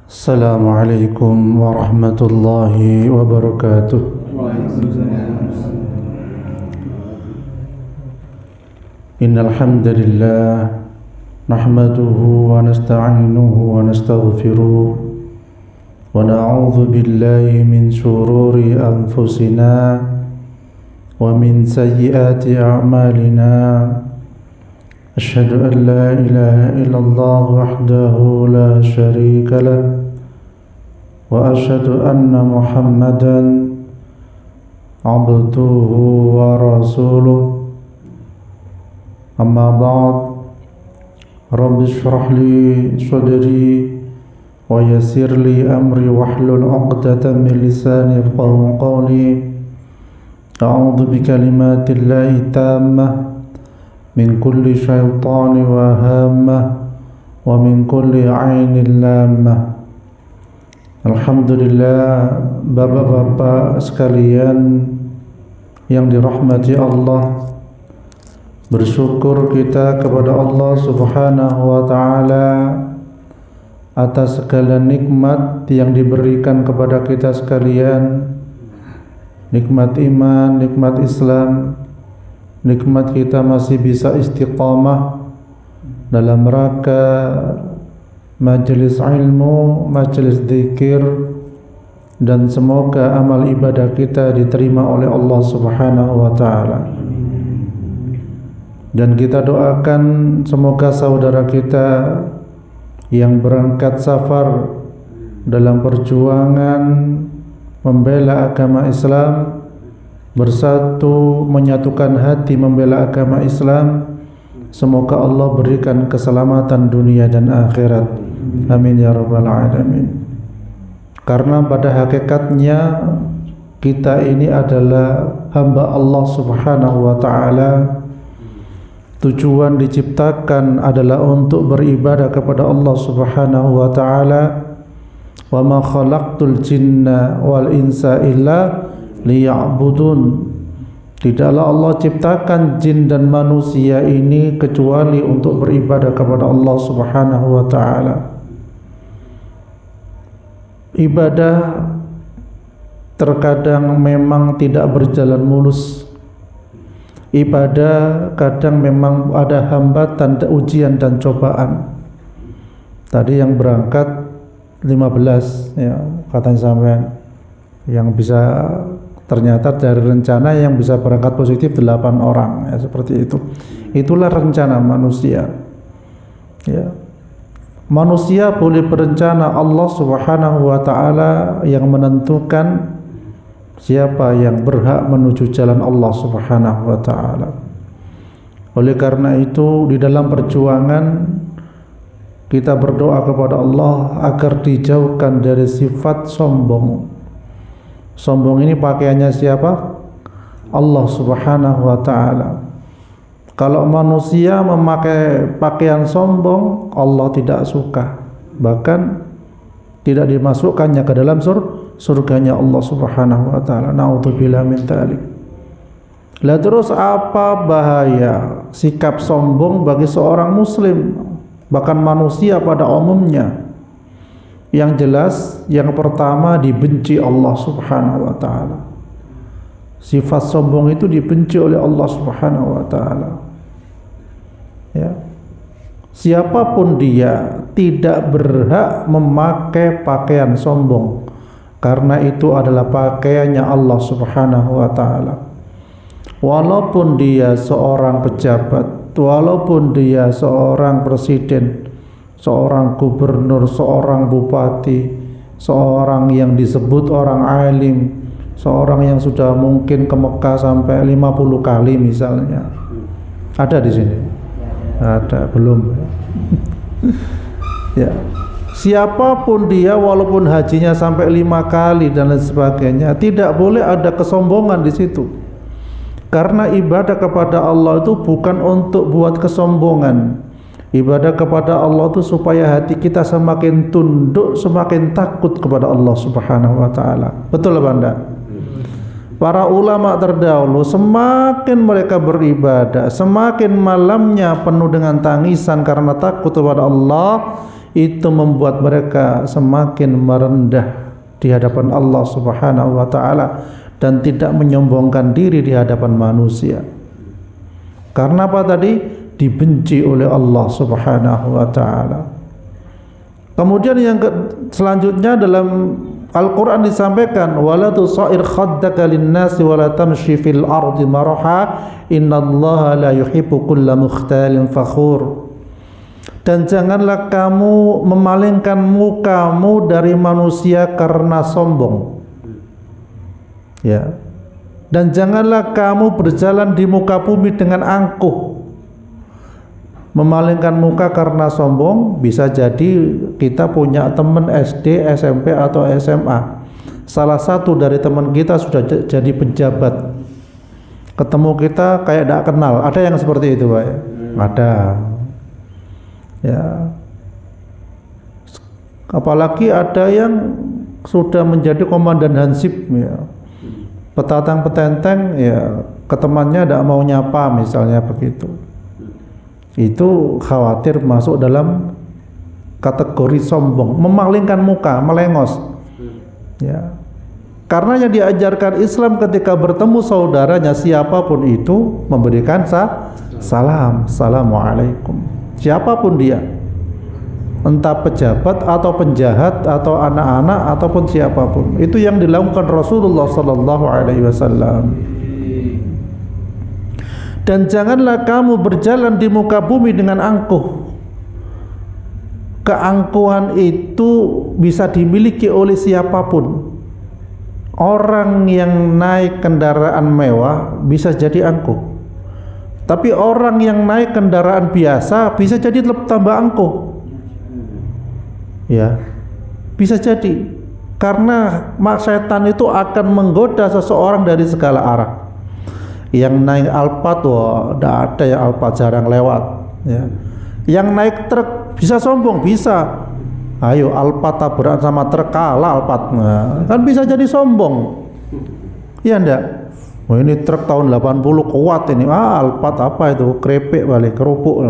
السلام عليكم ورحمة الله وبركاته. إن الحمد لله نحمده ونستعينه ونستغفره ونعوذ بالله من شرور أنفسنا ومن سيئات أعمالنا. أشهد أن لا إله إلا الله وحده لا شريك له وأشهد أن محمدا عبده ورسوله. أما بعد، رب اشرح لي صدري ويسر لي أمري واحلل عقدة من لساني يفقهوا قولي. أعوذ بكلمات الله التامة من كل شيطان وهامة ومن كل عين لامة. Alhamdulillah, bapak-bapak sekalian yang dirahmati Allah, bersyukur kita kepada Allah Subhanahu wa ta'ala atas segala nikmat yang diberikan kepada kita sekalian. Nikmat iman, nikmat Islam, nikmat kita masih bisa istiqamah dalam rangka majelis ilmu, majelis zikir, dan semoga amal ibadah kita diterima oleh Allah Subhanahu wa ta'ala. Dan kita doakan semoga saudara kita yang berangkat safar dalam perjuangan membela agama Islam, bersatu menyatukan hati membela agama Islam, semoga Allah berikan keselamatan dunia dan akhirat. Amin ya rabbal alamin. Karena pada hakikatnya kita ini adalah hamba Allah Subhanahu wa ta'ala. Tujuan diciptakan adalah untuk beribadah kepada Allah Subhanahu wa ta'ala. Wa ma khalaqtul jinna wal insa illa liya'budun. Tidaklah Allah ciptakan jin dan manusia ini kecuali untuk beribadah kepada Allah Subhanahu wa ta'ala. Ibadah terkadang memang tidak berjalan mulus. Ibadah kadang memang ada hambatan, ujian dan cobaan. Tadi yang berangkat 15 ya, katanya sampean, yang bisa ternyata dari rencana yang bisa berangkat positif 8 orang ya, seperti itu. Itulah rencana manusia ya. Manusia boleh berencana, Allah Subhanahu wa ta'ala yang menentukan siapa yang berhak menuju jalan Allah Subhanahu wa ta'ala. Oleh karena itu di dalam perjuangan kita berdoa kepada Allah agar dijauhkan dari sifat sombong. Sombong ini pakaiannya siapa? Allah Subhanahu wa ta'ala. Kalau manusia memakai pakaian sombong, Allah tidak suka. Bahkan tidak dimasukkannya ke dalam surganya Allah Subhanahu wa ta'ala. Na'udzubillah min dzalik. Lah terus apa bahaya sikap sombong bagi seorang muslim, bahkan manusia pada umumnya? Yang jelas, yang pertama dibenci Allah Subhanahu wa ta'ala. Sifat sombong itu dibenci oleh Allah Subhanahu wa ta'ala ya. Siapapun dia tidak berhak memakai pakaian sombong, karena itu adalah pakaiannya Allah Subhanahu wa ta'ala. Walaupun dia seorang pejabat, walaupun dia seorang presiden, seorang gubernur, seorang bupati, seorang yang disebut orang alim, seorang yang sudah mungkin ke Mekah sampai 50 kali misalnya. Ada di sini? Ada, belum. Ya. Siapapun dia, walaupun hajinya sampai 5 kali dan lain sebagainya, tidak boleh ada kesombongan di situ. Karena ibadah kepada Allah itu bukan untuk buat kesombongan. Ibadah kepada Allah itu supaya hati kita semakin tunduk, semakin takut kepada Allah Subhanahu wa ta'ala. Betul apa enggak? Para ulama terdahulu semakin mereka beribadah, semakin malamnya penuh dengan tangisan karena takut kepada Allah, itu membuat mereka semakin merendah di hadapan Allah Subhanahu wa taala dan tidak menyombongkan diri di hadapan manusia. Karena apa tadi? Dibenci oleh Allah Subhanahu wa taala. Kemudian yang selanjutnya dalam Al-Quran disampaikan, wala tusair khaddaka linnasi wala tamshi fil ardi maraha innallaha la yuhibbu kulla mukhtalin fakhur. Dan janganlah kamu memalingkan mukamu dari manusia karena sombong. Ya. Dan janganlah kamu berjalan di muka bumi dengan angkuh. Memalingkan muka karena sombong, bisa jadi kita punya teman SD, SMP atau SMA. Salah satu dari teman kita sudah jadi pejabat. Ketemu kita kayak tidak kenal. Ada yang seperti itu, Pak? Ada. Ya. Apalagi ada yang sudah menjadi komandan hansip, ya. Petatang petenteng, ya, ke temannya tidak mau nyapa misalnya begitu. Itu khawatir masuk dalam kategori sombong, memalingkan muka, melengos. Ya. Karena yang diajarkan Islam ketika bertemu saudaranya siapapun itu memberikan salam, assalamualaikum. Siapapun dia, entah pejabat atau penjahat atau anak-anak ataupun siapapun, itu yang dilakukan Rasulullah sallallahu alaihi wasallam. Dan janganlah kamu berjalan di muka bumi dengan angkuh. Keangkuhan itu bisa dimiliki oleh siapapun. Orang yang naik kendaraan mewah bisa jadi angkuh. Tapi orang yang naik kendaraan biasa bisa jadi tambah angkuh. Ya, bisa jadi. Karena setan itu akan menggoda seseorang dari segala arah. Yang naik Alphard, wah, tidak ada yang Alphard, jarang lewat, ya. Yang naik truk bisa sombong, bisa. Ayo Alphard tabrakan sama truk, kalah Alphard, nah, kan bisa jadi sombong. Iya ndak? Oh, ini truk tahun 80 kuat ini, Alphard apa itu, krepek balik, kerupuk.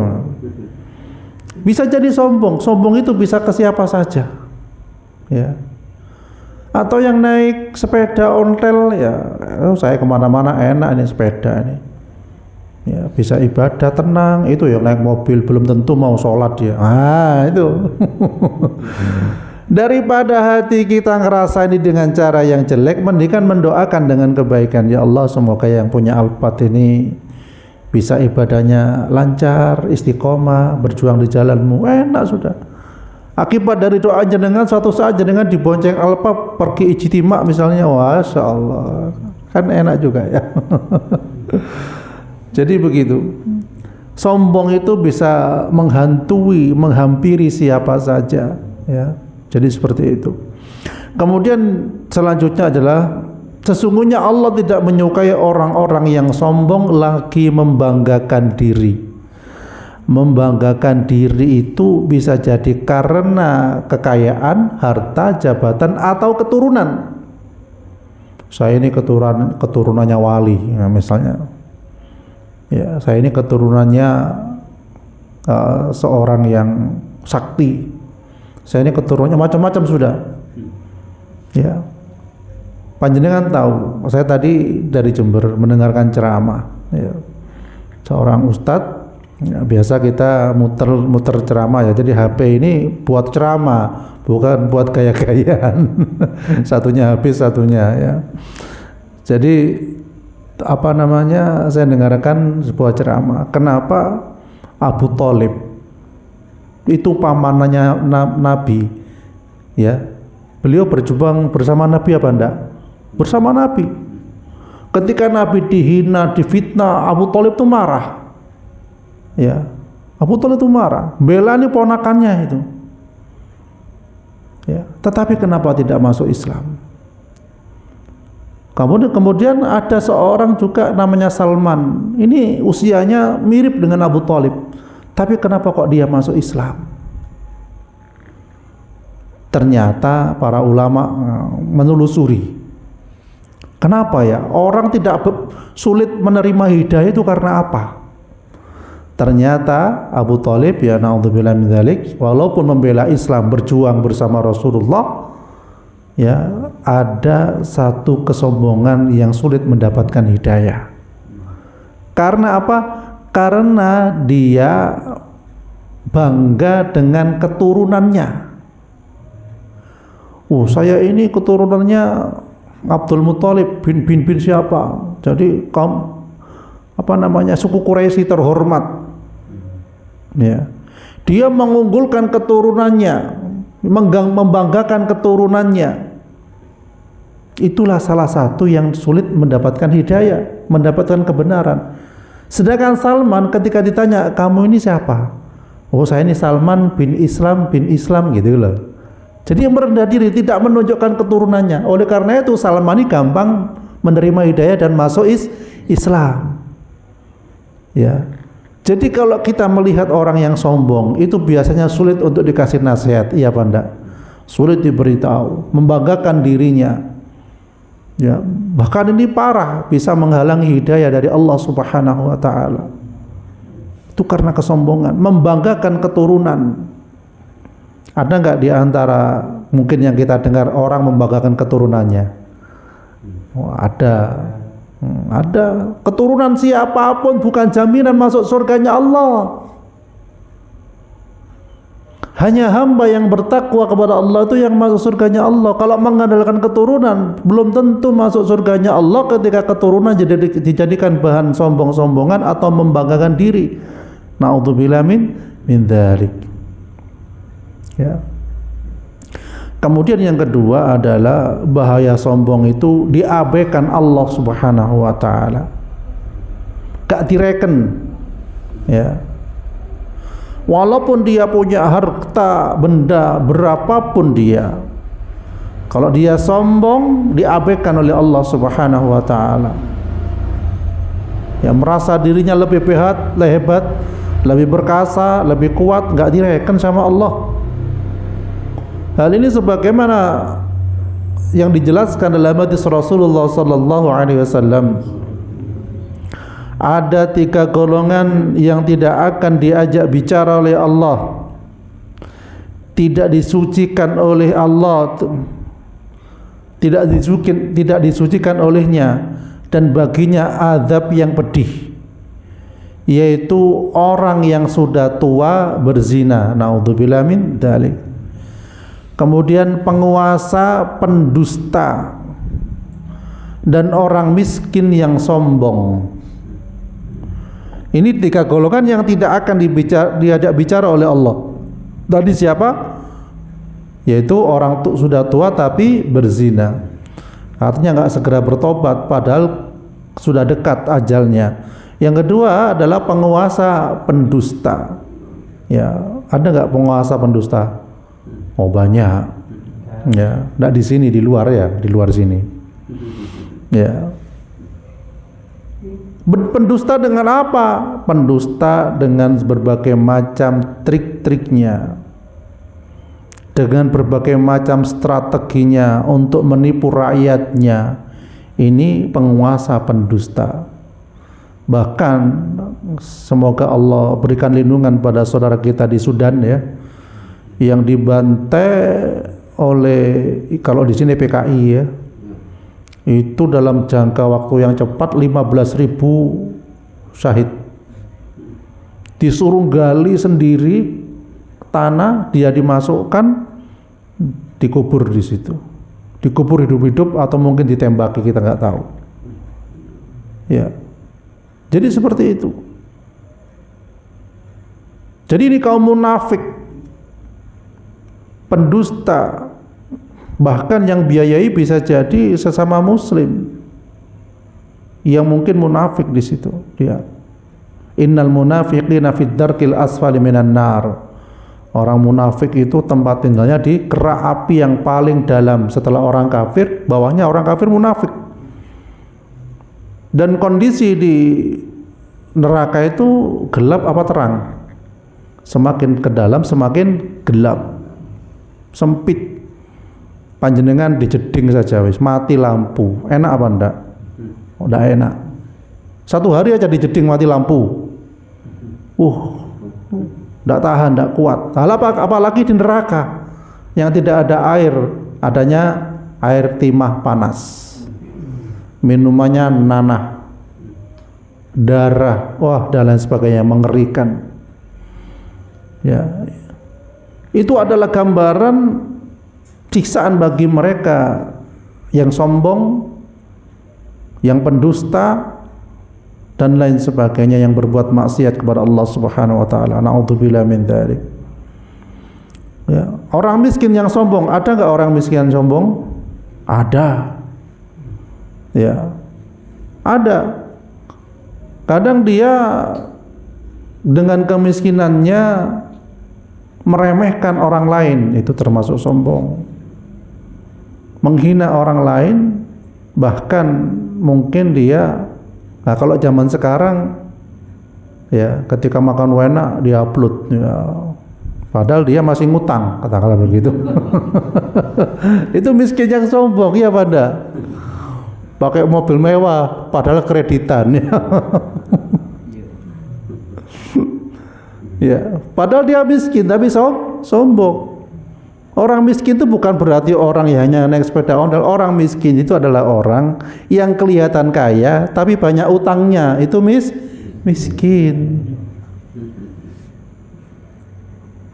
Bisa jadi sombong. Sombong itu bisa ke siapa saja, ya. Atau yang naik sepeda ontel, ya, saya kemana-mana enak ini sepeda ini, ya, bisa ibadah tenang. Itu yang naik mobil belum tentu mau sholat dia, itu. Daripada hati kita ngerasa ini dengan cara yang jelek, mendingan mendoakan dengan kebaikan. Ya Allah, semoga yang punya Alphard ini bisa ibadahnya lancar, istiqomah, berjuang di jalanmu, enak sudah. Akibat dari doa jenengan, suatu saat jenengan dibonceng Alphard pergi ijtimak misalnya, masya Allah, kan enak juga ya. Jadi begitu. Sombong itu bisa menghantui, menghampiri siapa saja, ya. Jadi seperti itu. Kemudian selanjutnya adalah sesungguhnya Allah tidak menyukai orang-orang yang sombong lagi membanggakan diri. Membanggakan diri itu bisa jadi karena kekayaan, harta, jabatan, atau keturunan. Saya ini keturunannya wali, ya, misalnya. Ya, saya ini keturunannya seorang yang sakti. Saya ini keturunannya macam-macam sudah. Ya, panjenengan tahu, saya tadi dari Jember mendengarkan ceramah. Ya. Seorang ustadz. Ya, biasa kita muter ceramah ya. Jadi HP ini buat ceramah, bukan buat gaya-gayaan. Satunya habis, satunya ya. Jadi apa namanya? Saya dengarkan sebuah ceramah. Kenapa Abu Thalib itu pamanannya Nabi? Ya, beliau berjuang bersama Nabi apa enggak? Bersama Nabi. Ketika Nabi dihina, difitnah, Abu Thalib itu marah. Ya, Abu Thalib itu marah, bela ini ponakannya itu. Ya, tetapi kenapa tidak masuk Islam? Kemudian ada seorang juga namanya Salman. Ini usianya mirip dengan Abu Thalib, tapi kenapa kok dia masuk Islam? Ternyata para ulama menelusuri. Kenapa ya orang tidak sulit menerima hidayah itu karena apa? Ternyata Abu Thalib, ya naudzubillah min dzalik, walaupun membela Islam, berjuang bersama Rasulullah, ya ada satu kesombongan yang sulit mendapatkan hidayah. Karena apa? Karena dia bangga dengan keturunannya. Saya ini keturunannya Abdul Muthalib bin siapa? Jadi kaum suku Quraisy terhormat. Ya. Dia mengunggulkan keturunannya, membanggakan keturunannya. Itulah salah satu yang sulit mendapatkan hidayah, mendapatkan kebenaran. Sedangkan Salman ketika ditanya, kamu ini siapa? Saya ini Salman bin Islam gitu loh. Jadi yang merendah diri, tidak menunjukkan keturunannya. Oleh karena itu Salman ini gampang menerima hidayah dan masuk Islam. Ya. Jadi kalau kita melihat orang yang sombong, itu biasanya sulit untuk dikasih nasihat, iya apa enggak? Sulit diberitahu, membanggakan dirinya. Ya, bahkan ini parah, bisa menghalangi hidayah dari Allah Subhanahu wa taala. Itu karena kesombongan, membanggakan keturunan. Ada enggak di antara mungkin yang kita dengar orang membanggakan keturunannya? Ada. Ada. Keturunan siapapun bukan jaminan masuk surganya Allah. Hanya hamba yang bertakwa kepada Allah itu yang masuk surganya Allah. Kalau mengandalkan keturunan, belum tentu masuk surganya Allah ketika keturunan dijadikan bahan sombong-sombongan atau membanggakan diri. Na'udzubillah min dzalik. Ya. Kemudian yang kedua adalah bahaya sombong itu diabaikan Allah Subhanahu wa taala. Gak direken. Ya. Walaupun dia punya harta benda berapapun dia, kalau dia sombong diabaikan oleh Allah Subhanahu wa taala. Yang merasa dirinya lebih hebat, lebih berkasa, lebih kuat, gak direken sama Allah. Hal ini sebagaimana yang dijelaskan dalam hadis Rasulullah sallallahu alaihi wasallam. Ada 3 golongan yang tidak akan diajak bicara oleh Allah, tidak disucikan oleh Allah, tidak disucikan olehnya, dan baginya azab yang pedih, yaitu orang yang sudah tua berzina. Naudzubillah min dzalik. Kemudian penguasa pendusta dan orang miskin yang sombong. Ini 3 golongan yang tidak akan diajak bicara oleh Allah. Tadi siapa? Yaitu orang sudah tua tapi berzina. Artinya nggak segera bertobat padahal sudah dekat ajalnya. Yang kedua adalah penguasa pendusta. Ya, ada nggak penguasa pendusta? Oh banyak. Ya, nggak di sini, di luar ya, di luar sini. Ya. Pendusta dengan apa? Pendusta dengan berbagai macam trik-triknya, dengan berbagai macam strateginya untuk menipu rakyatnya. Ini penguasa pendusta. Bahkan semoga Allah berikan lindungan pada saudara kita di Sudan ya, yang dibantai oleh, kalau di sini PKI ya, itu dalam jangka waktu yang cepat 15.000 syahid. Disuruh gali sendiri tanah, dia dimasukkan, dikubur di situ, dikubur hidup-hidup atau mungkin ditembaki, kita nggak tahu. Ya, jadi seperti itu. Jadi ini kaum munafik, pendusta. Bahkan yang biayai bisa jadi sesama muslim yang mungkin munafik di situ dia. Innal munafiqina fid darkil asfali minan nar. Orang munafik itu tempat tinggalnya di kerak api yang paling dalam. Setelah orang kafir, bawahnya orang kafir munafik. Dan kondisi di neraka itu gelap apa terang? Semakin ke dalam semakin gelap, sempit. Panjenengan dijeding saja wis, mati lampu. Enak apa enggak? Enggak enak. 1 hari aja dijeding mati lampu. Tidak tahan, tidak kuat. Apalagi di neraka yang tidak ada air, adanya air timah panas, minumannya nanah, darah, dan lain sebagainya, mengerikan. Ya, itu adalah gambaran siksaan bagi mereka yang sombong, yang pendusta, dan lain sebagainya, yang berbuat maksiat kepada Allah Subhanahu wa taala. Na'udzubillah min dzalik. Ya, orang miskin yang sombong, ada enggak orang miskin yang sombong? Ada. Ya. Ada. Kadang dia dengan kemiskinannya meremehkan orang lain, itu termasuk sombong. Menghina orang lain, bahkan mungkin dia, nah kalau zaman sekarang ya ketika makan enak dia upload ya, padahal dia masih ngutang, katakanlah begitu. Itu miskin yang sombong, ya pada pakai mobil mewah padahal kreditan. Ya, padahal dia miskin tapi sombong. Orang miskin itu bukan berarti orang yang hanya naik sepeda ondel. Orang miskin itu adalah orang yang kelihatan kaya tapi banyak utangnya. Itu miskin.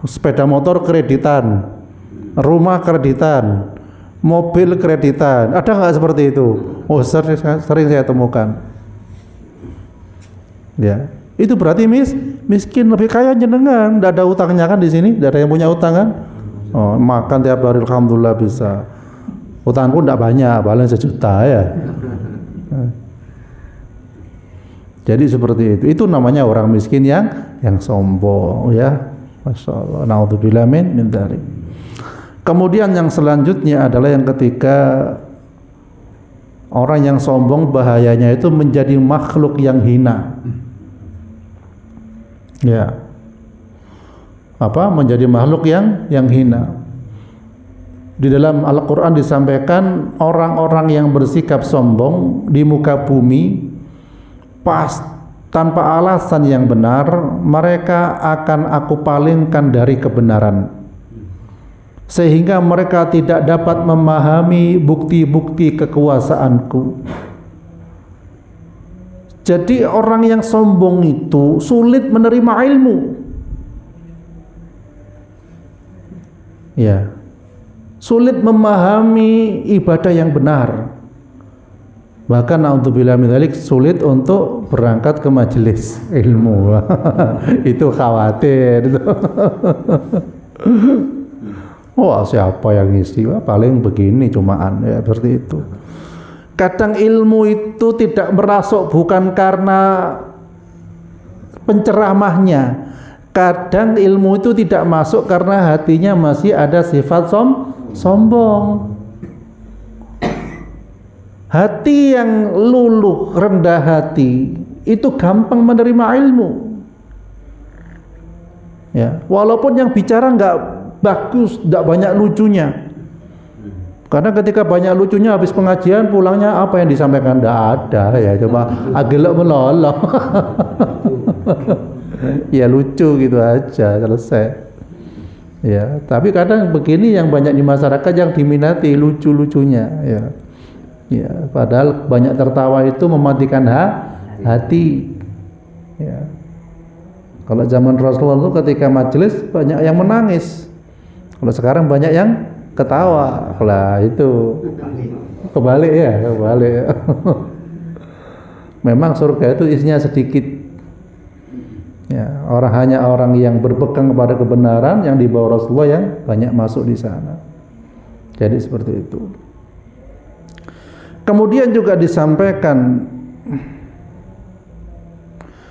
Sepeda motor kreditan, rumah kreditan, mobil kreditan. Ada nggak seperti itu? Sering saya temukan. Ya, itu berarti miskin. Lebih kaya jenengan. Tidak ada utangnya kan di sini? Tidak ada yang punya utang kan? Makan tiap hari alhamdulillah bisa. Utangku tidak banyak, paling 1 juta ya. Jadi seperti itu. Itu namanya orang miskin yang sombong, ya. Masya Allah. Na'udzubillah min dzalik. Kemudian yang selanjutnya adalah yang ketiga, orang yang sombong bahayanya itu menjadi makhluk yang hina. Ya. Menjadi makhluk yang hina. Di dalam Al-Quran disampaikan orang-orang yang bersikap sombong di muka bumi tanpa alasan yang benar, mereka akan aku palingkan dari kebenaran, sehingga mereka tidak dapat memahami bukti-bukti kekuasaanku. Jadi orang yang sombong itu sulit menerima ilmu. Ya, sulit memahami ibadah yang benar. Bahkan na'udzubillah min dzalik, sulit untuk berangkat ke majelis ilmu. Itu khawatir. Siapa yang ngisi? Paling begini cumaan, ya seperti itu. Kadang ilmu itu tidak merasuk bukan karena penceramahnya. Kadang ilmu itu tidak masuk karena hatinya masih ada sifat sombong. Hati yang luluh, rendah hati, itu gampang menerima ilmu. Ya, walaupun yang bicara nggak bagus, nggak banyak lucunya. Karena ketika banyak lucunya habis pengajian pulangnya apa yang disampaikan nggak ada, ya coba agak melolong. Ya lucu gitu aja, selesai. Ya, tapi kadang begini yang banyak di masyarakat yang diminati lucu-lucunya, ya. Ya, padahal banyak tertawa itu mematikan hati. Ya. Kalau zaman Rasulullah itu ketika majelis banyak yang menangis. Kalau sekarang banyak yang ketawa. Lah itu kebalik ya, kebalik. Memang surga itu isinya sedikit. Ya, hanya orang yang berpegang kepada kebenaran yang dibawa Rasulullah yang banyak masuk di sana. Jadi seperti itu. Kemudian juga disampaikan,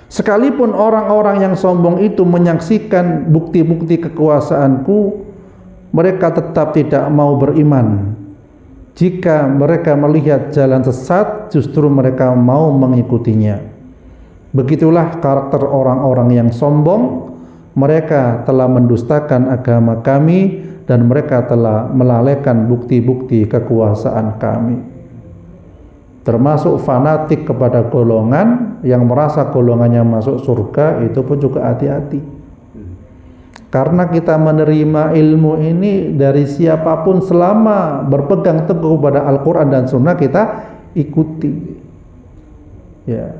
sekalipun orang-orang yang sombong itu menyaksikan bukti-bukti kekuasaanku, mereka tetap tidak mau beriman. Jika mereka melihat jalan sesat, justru mereka mau mengikutinya. Begitulah karakter orang-orang yang sombong. Mereka telah mendustakan agama kami dan mereka telah melalaikan bukti-bukti kekuasaan kami. termasuk fanatik kepada golongan yang merasa golongannya masuk surga, itu pun juga hati-hati. Karena kita menerima ilmu ini dari siapapun selama berpegang teguh pada Al-Quran dan Sunnah, kita ikuti. Ya.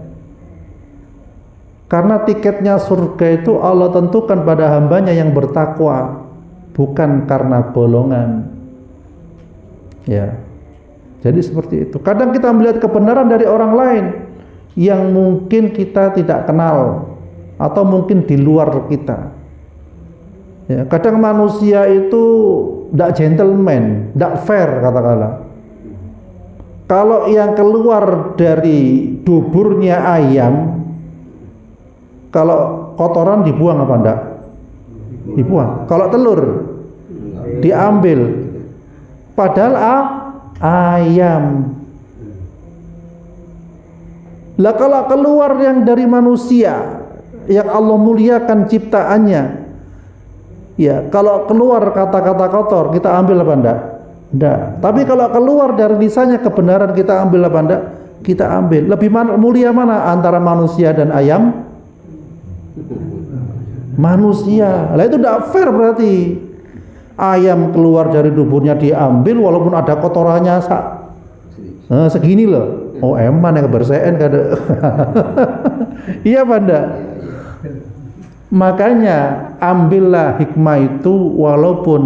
Karena tiketnya surga itu Allah tentukan pada hambanya yang bertakwa, bukan karena golongan. Ya. Jadi seperti itu. Kadang kita melihat kebenaran dari orang lain yang mungkin kita tidak kenal atau mungkin di luar kita. Ya, kadang manusia itu tidak gentleman, tidak fair katakanlah. Kalau yang keluar dari duburnya ayam, kalau kotoran dibuang apa enggak? Dibuang. Kalau telur diambil. Padahal ayam. Lah kalau keluar yang dari manusia yang Allah muliakan ciptaannya, ya kalau keluar kata-kata kotor kita ambil apa enggak? Enggak. Tapi kalau keluar dari lisannya kebenaran kita ambil apa enggak? Kita ambil. Lebih mulia mana antara manusia dan ayam? Manusia. Lah itu tidak fair berarti. Ayam keluar dari duburnya diambil walaupun ada kotorannya segini loh. Oh eman yang kebersihan kada. Iya apa enggak? Makanya ambillah hikmah itu walaupun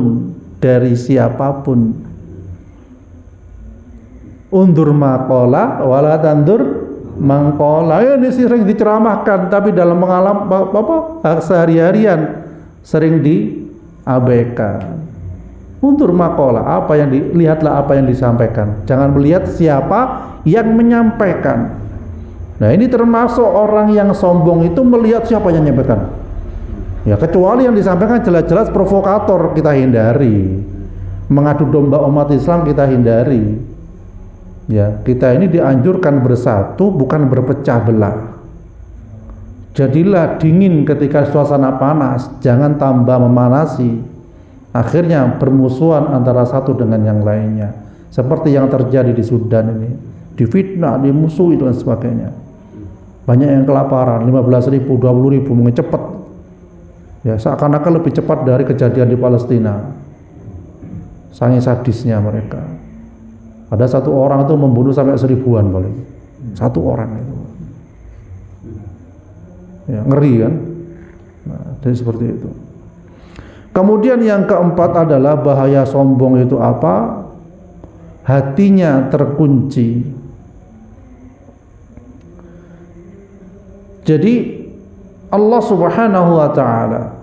dari siapapun. Undur maqala wala tandur mangkola. Ya, ini sering diceramahkan tapi dalam pengalaman sehari-harian sering diabaikan. Undur makola, apa yang lihatlah apa yang disampaikan. Jangan melihat siapa yang menyampaikan. Nah, ini termasuk orang yang sombong itu melihat siapa yang menyampaikan. Ya, kecuali yang disampaikan jelas-jelas provokator, kita hindari. Mengadu domba umat Islam kita hindari. Ya, kita ini dianjurkan bersatu, bukan berpecah belah. Jadilah dingin ketika suasana panas, jangan tambah memanasi. Akhirnya permusuhan antara satu dengan yang lainnya. Seperti yang terjadi di Sudan ini, difitnah, dimusuhi dan sebagainya. Banyak yang kelaparan, 15.000, 20.000 mungkin cepat. Ya, seakan-akan lebih cepat dari kejadian di Palestina. Saking sadisnya mereka. Ada satu orang itu membunuh sampai 1000-an paling. Satu orang itu. Ya, ngeri kan? Nah, jadi seperti itu. Kemudian yang keempat adalah bahaya sombong itu apa? Hatinya terkunci. Jadi Allah Subhanahu wa taala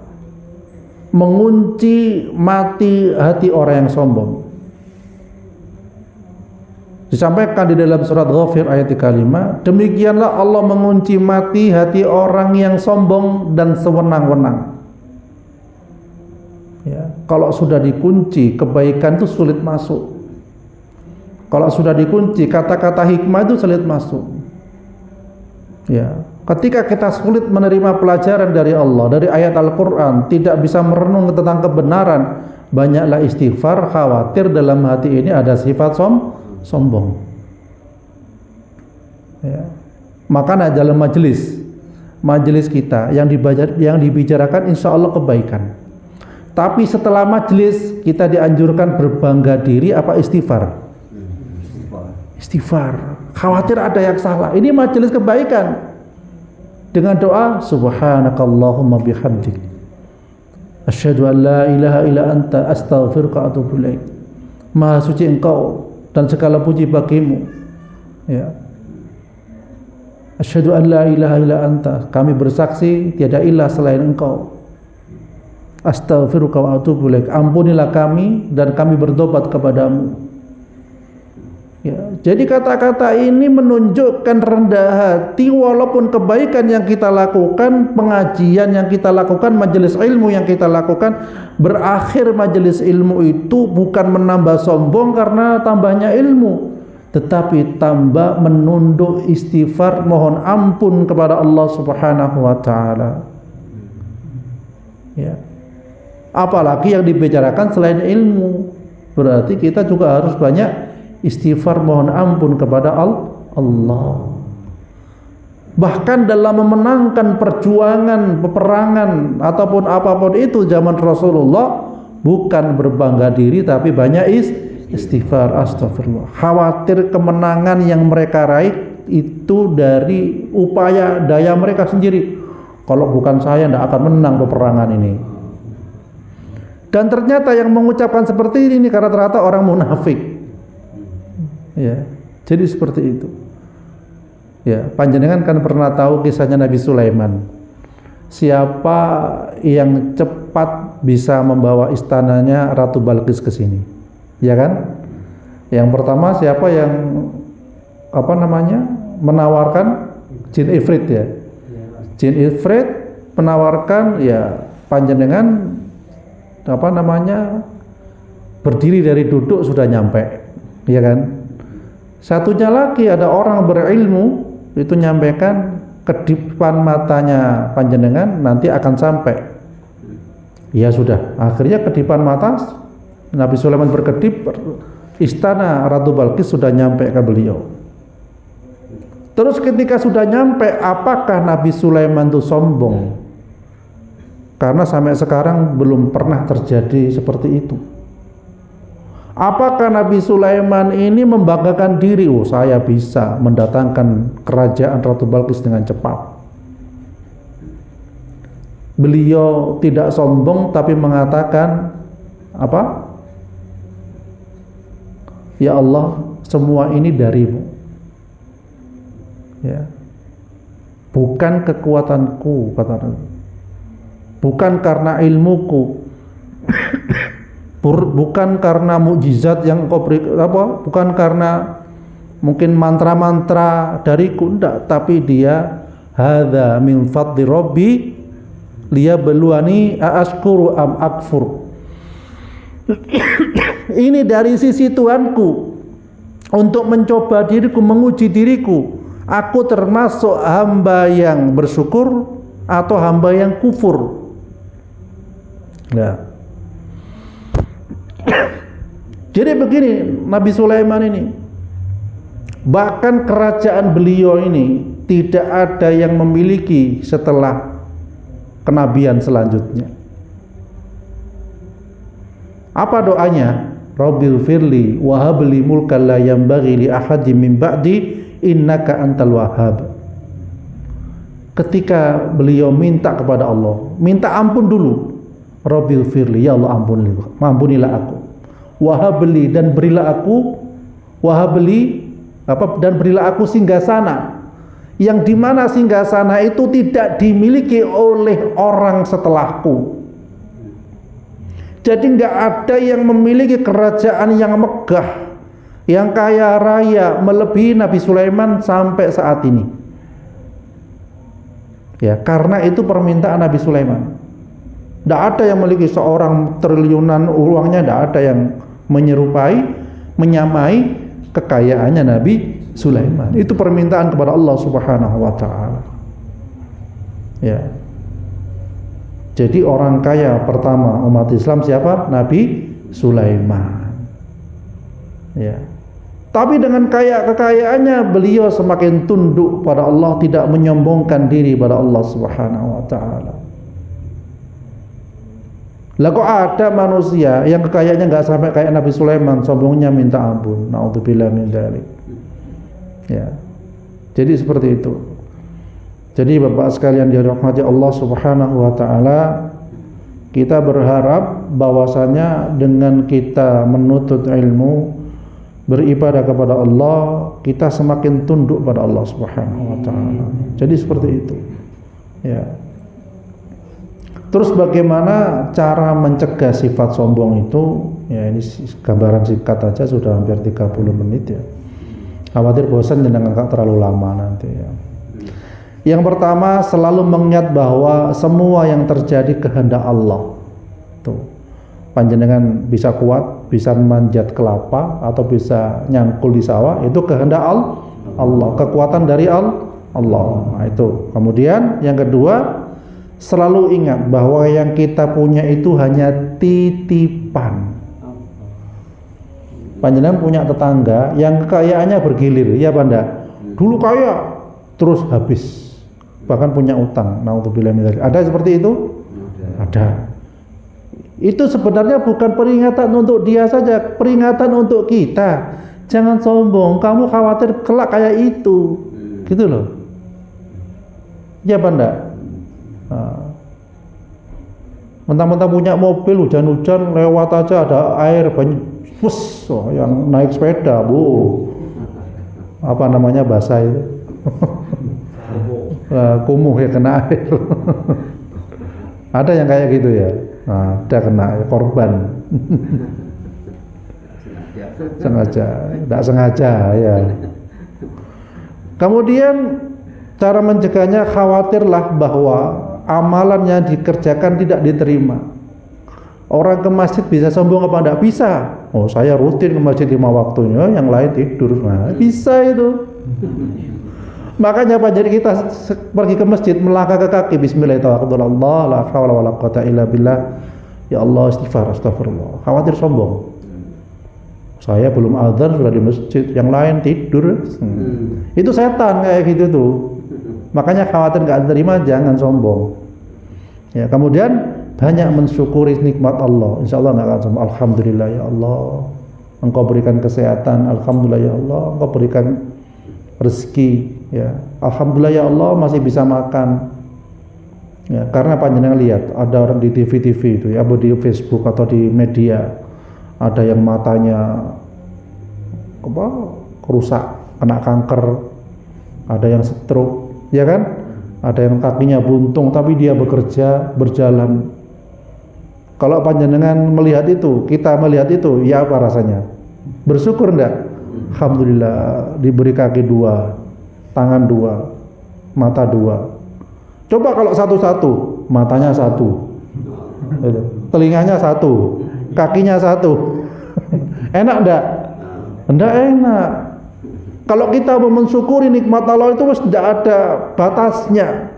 mengunci mati hati orang yang sombong. Disampaikan di dalam surat Ghafir ayat 35, demikianlah Allah mengunci mati hati orang yang sombong dan sewenang-wenang. Ya, kalau sudah dikunci, kebaikan itu sulit masuk. Kalau sudah dikunci, kata-kata hikmah itu sulit masuk. Ya, ketika kita sulit menerima pelajaran dari Allah, dari ayat Al-Quran, tidak bisa merenung tentang kebenaran, banyaklah istighfar, khawatir dalam hati ini ada sifat sombong. Ya. Makanya dalam majelis kita yang dibicarakan insya Allah kebaikan. Tapi setelah majelis kita dianjurkan berbangga diri apa istighfar? Istighfar. Khawatir ada yang salah. Ini majelis kebaikan. Dengan doa subhanakallahumma bihamdik asyhadu an la ilaha illa anta astaghfiruka wa atubu ilaik. Maha suci Engkau dan segala puji bagimu. Ya. Asyhadu an la ilaha illa anta, kami bersaksi tiada ilah selain Engkau. Astaghfiruka wa atubu ilaik, ampunilah kami dan kami bertobat kepadamu. Ya, jadi kata-kata ini menunjukkan rendah hati walaupun kebaikan yang kita lakukan, pengajian yang kita lakukan, majelis ilmu yang kita lakukan, berakhir majelis ilmu itu bukan menambah sombong karena tambahnya ilmu, tetapi tambah menunduk istighfar, mohon ampun kepada Allah Subhanahu wa taala. Ya. Apalagi yang dibicarakan selain ilmu, berarti kita juga harus banyak istighfar, mohon ampun kepada Allah. Bahkan dalam memenangkan perjuangan, peperangan ataupun apapun itu zaman Rasulullah, bukan berbangga diri tapi banyak istighfar, astagfirullah. Khawatir kemenangan yang mereka raih itu dari upaya daya mereka sendiri. Kalau bukan saya tidak akan menang peperangan ini. Dan ternyata yang mengucapkan seperti ini karena ternyata orang munafik. Ya, jadi seperti itu. Ya, panjenengan kan pernah tahu kisahnya Nabi Sulaiman. Siapa yang cepat bisa membawa istananya Ratu Balqis ke sini? Ya kan? Yang pertama siapa yang menawarkan? Jin Ifrit ya. Jin Ifrit menawarkan ya panjenengan berdiri dari duduk sudah nyampe. Ya kan? Satunya lagi ada orang berilmu itu nyampaikan kedipan matanya panjenengan nanti akan sampai. Ya sudah, akhirnya kedipan mata Nabi Sulaiman berkedip, istana Ratu Balqis sudah nyampe ke beliau. Terus ketika sudah nyampe, apakah Nabi Sulaiman itu sombong? Karena sampai sekarang belum pernah terjadi seperti itu. Apakah Nabi Sulaiman ini membanggakan diri, oh saya bisa mendatangkan kerajaan Ratu Balqis dengan cepat? Beliau tidak sombong tapi mengatakan apa? Ya Allah, semua ini darimu. Ya. Bukan kekuatanku, kata Nabi. Bukan karena ilmuku. Bukan karena mukjizat yang kau beri, bukan karena mungkin mantra-mantra dariku, enggak, tapi dia hadza min fadli rabbi liyabluwani aashkuru am akfur. Ini dari sisi Tuhanku untuk mencoba diriku, menguji diriku. Aku termasuk hamba yang bersyukur atau hamba yang kufur. Nah, jadi begini Nabi Sulaiman ini, bahkan kerajaan beliau ini tidak ada yang memiliki setelah kenabian selanjutnya. Apa doanya? Rabbil firli wa habli mulkan la yanbaghi li ahadin min ba'di innaka antal wahhab. Ketika beliau minta kepada Allah, minta ampun dulu. Rabbil firli, ya Allah ampunilah aku. Wahabli, dan berilah aku dan berilah aku singgasana yang dimana singgasana itu tidak dimiliki oleh orang setelahku. Jadi nggak ada yang memiliki kerajaan yang megah, yang kaya raya melebihi Nabi Sulaiman sampai saat ini. Ya, karena itu permintaan Nabi Sulaiman. Nggak ada yang memiliki seorang triliunan uangnya, nggak ada yang menyamai kekayaannya Nabi Sulaiman. Itu permintaan kepada Allah Subhanahu wa taala. Ya. Jadi orang kaya pertama umat Islam siapa? Nabi Sulaiman. Ya. Tapi dengan kekayaannya beliau semakin tunduk pada Allah, tidak menyombongkan diri pada Allah Subhanahu wa taala. Lah kok ada manusia yang kekayaannya nggak sampai kayak Nabi Sulaiman, sombongnya minta ampun. Naudzubillah min dzalik. Ya. Jadi seperti itu. Jadi Bapak sekalian dirahmati Allah Subhanahu wa taala, kita berharap bahwasanya dengan kita menuntut ilmu, beribadah kepada Allah, kita semakin tunduk pada Allah Subhanahu wa taala. Jadi seperti itu. Ya. Terus bagaimana cara mencegah sifat sombong itu? Ya, ini gambaran singkat aja sudah hampir 30 menit ya. Khawatir bosan dan nggak terlalu lama nanti ya. Yang pertama, selalu mengingat bahwa semua yang terjadi kehendak Allah. Tuh. Panjenengan bisa kuat, bisa manjat kelapa atau bisa nyangkul di sawah, itu kehendak Allah, kekuatan dari Allah. Nah, itu. Kemudian yang kedua, selalu ingat bahwa yang kita punya itu hanya titipan. Panjenengan punya tetangga yang kekayaannya bergilir, ya Banda. Dulu kaya, terus habis, bahkan punya utang. Naudzubillah min dzalik. Ada seperti itu? Ada. Itu sebenarnya bukan peringatan untuk dia saja, peringatan untuk kita. Jangan sombong, kamu khawatir kelak kayak itu, gitu loh. Ya apa enggak? Mentang-mentang punya mobil, hujan-hujan lewat aja ada air banyak, yang naik sepeda, apa namanya basah itu? Kumuh ya, kena air. Ada yang kayak gitu ya? Ada kena korban. Sengaja, tidak sengaja ya. Kemudian cara mencegahnya, khawatirlah bahwa amalan yang dikerjakan tidak diterima. Orang ke masjid bisa sombong apa enggak? Bisa. Oh, saya rutin ke masjid 5 waktunya, yang lain tidur. Nah, bisa itu. Makanya Pak, jadi kita pergi ke masjid melangkah ke kaki, bismillahirrahmanirrahim, la haula wala quwata illa billah. Ya Allah, istighfar, astagfirullah. Khawatir sombong. Saya belum azan sudah di masjid, yang lain tidur. Itu setan kayak gitu tuh. Makanya khawatir enggak diterima, jangan sombong. Ya, kemudian banyak mensyukuri nikmat Allah. Insya Allah nggak akan sombong. Alhamdulillah ya Allah, Engkau berikan kesehatan. Alhamdulillah ya Allah, Engkau berikan rezeki. Ya, Alhamdulillah ya Allah masih bisa makan. Ya, karena panjenengan lihat ada orang di TV itu, ya, di Facebook atau di media, ada yang matanya rusak, kena kanker, ada yang stroke, ya kan? Ada yang kakinya buntung tapi dia bekerja, berjalan. Kalau panjenengan melihat itu, kita melihat itu, ya apa rasanya? Bersyukur enggak? Alhamdulillah diberi kaki 2, tangan 2, mata 2. Coba kalau satu-satu, matanya 1, telinganya 1, kakinya 1. Enak enggak? Enggak enak. Kalau kita mau mensyukuri nikmat Allah itu tidak ada batasnya.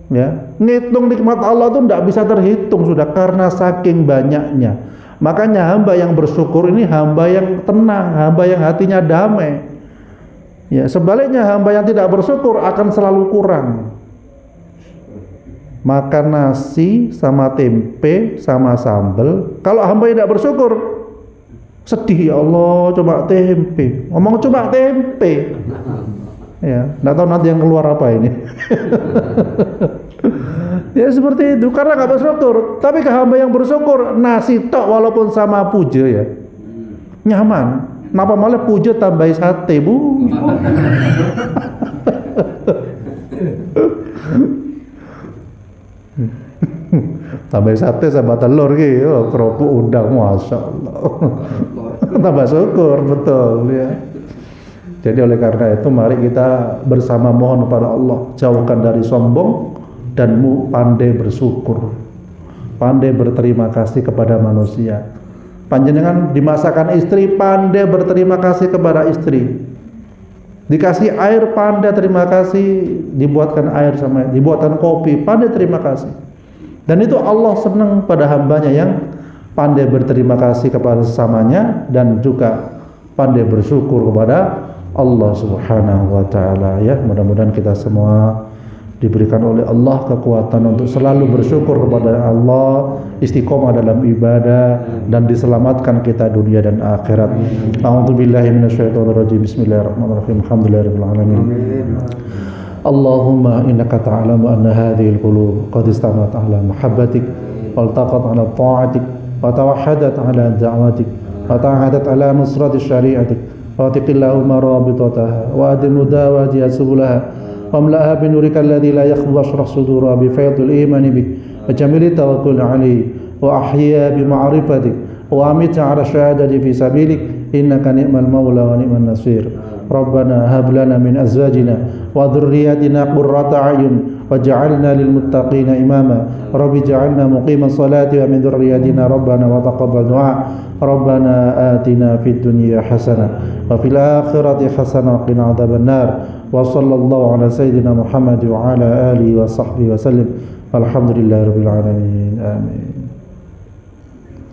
Ya, ngitung nikmat Allah itu tidak bisa terhitung sudah, karena saking banyaknya. Makanya hamba yang bersyukur ini hamba yang tenang, hamba yang hatinya damai. Ya, sebaliknya hamba yang tidak bersyukur akan selalu kurang. Makan nasi sama tempe sama sambal. Kalau hamba yang tidak bersyukur, sedih, ya Allah coba tempe, ngomong coba tempe. Ya, nggak tahu nanti yang keluar apa ini. Ya seperti itu, karena nggak bersyukur. Tapi ke hamba yang bersyukur, nasi tok walaupun sama puja ya nyaman. Napa malah puja tambah sate, Bu? Tambah sate sama telur gitu, kerupuk udang, masya Allah. Tambah syukur, betul ya. Jadi oleh karena itu mari kita bersama mohon kepada Allah, jauhkan dari sombong dan pandai bersyukur, pandai berterima kasih kepada manusia. Panjenengan dimasakkan istri, pandai berterima kasih kepada istri. Dikasih air, pandai terima kasih. Dibuatkan air sama, dibuatkan kopi, pandai terima kasih. Dan itu Allah senang pada hambanya yang pandai berterima kasih kepada sesamanya dan juga pandai bersyukur kepada Allah Subhanahu wa taala. Ya, mudah-mudahan kita semua diberikan oleh Allah kekuatan untuk selalu bersyukur kepada Allah, istiqomah dalam ibadah, dan diselamatkan kita dunia dan akhirat. A'udzubillahi minasyaitonirrajim. Bismillahirrahmanirrahim. Alhamdulillahirabbil alamin. Allahumma innaka ta'lamu anna hadhihi al-qulub qad istamat ala mahabbatik wal taqat ala ta'atik wa tawahhadat ala da'watik wa ta'ahadat ala nusrati syari'atik wa taqillahumma rabitataha wa adinu dawati subulaha واملأها بنورك الذي لا يخفى واشرح صدورها بفيض الإيمان بك وجميل التوكل عليه وأحيا بمعرفتك وأمت على الشهادة في سبيلك إنك نعم المولى ونعم النصير ربنا هب لنا من أزواجنا وذرياتنا قرة أعين وجعلنا للمتقين إماما رب اجعلنا مقيم الصلاة ومن ذرياتنا ربنا وتقبل دعاء ربنا آتنا في الدنيا حسنة وفي الآخرة حسنة وقنا عذاب النار وصلى الله على سيدنا محمد وعلى آله وصحبه وسلم والحمد لله رب العالمين آمين.